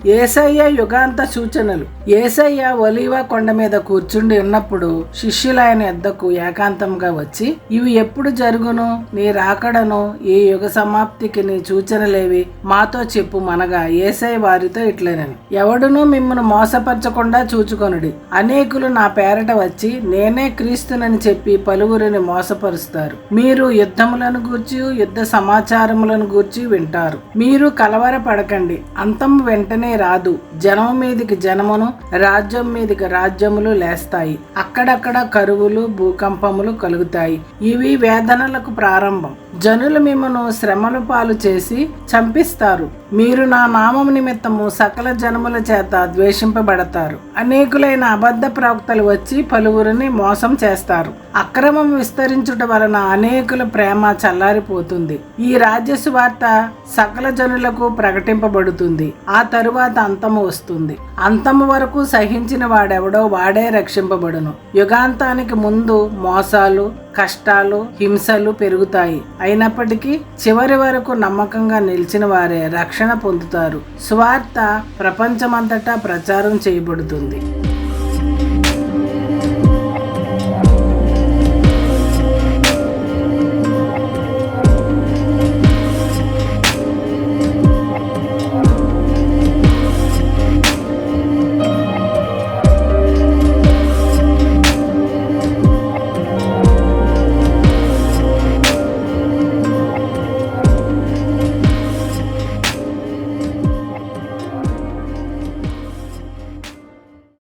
యేసయ్య యుగాంత సూచనలు. యేసయ్య ఒలీవ కొండ మీద కూర్చుండి ఉన్నప్పుడు శిష్యులైన యొద్దకు ఏకాంతంగా వచ్చి, ఇవి ఎప్పుడు జరుగును, నీ రాకడను ఈ యుగ సమాప్తికి నీ సూచనలేవి మాతో చెప్పు మనగా యేసయ్య వారితో ఇట్లనని, ఎవడును మిమ్మల్ని మోసపరచకుండా చూచుకొనుడి. అనేకులు నా పేరట వచ్చి నేనే క్రీస్తునని చెప్పి పలువురిని మోసపరుస్తారు. మీరు యుద్ధములను గూర్చి యుద్ధ సమాచారములను గూర్చి వింటారు. మీరు కలవరపడకండి, అంతం వెంటనే రాదు. జనం మీదికి జనమును, రాజ్యం మీదికి రాజ్యములు లేస్తాయి. అక్కడక్కడ కరువులు, భూకంపములు కలుగుతాయి. ఇవి వేదనలకు ప్రారంభం. జనులు మిమ్మను శ్రమల పాలు చేసి చంపిస్తారు. మీరు నా నామము నిమిత్తము సకల జనముల చేత ద్వేషింపబడతారు. అనేకులైన అబద్ధ ప్రవక్తలు వచ్చి పలువురిని మోసం చేస్తారు. అక్రమం విస్తరించుట వలన అనేకుల ప్రేమ చల్లారిపోతుంది. ఈ రాజ్య సువార్త సకల జనులకు ప్రకటింపబడుతుంది. ఆ తరువాత అంతము వస్తుంది. అంతము వరకు సహించిన వాడెవడో వాడే రక్షింపబడును. యుగాంతానికి ముందు మోసాలు, కష్టాలు, హింసలు పెరుగుతాయి. అయినప్పటికీ చివరి వరకు నమ్మకంగా నిలిచిన వారే రక్షణ పొందుతారు. సువార్త ప్రపంచమంతటా ప్రచారం చేయబడుతుంది.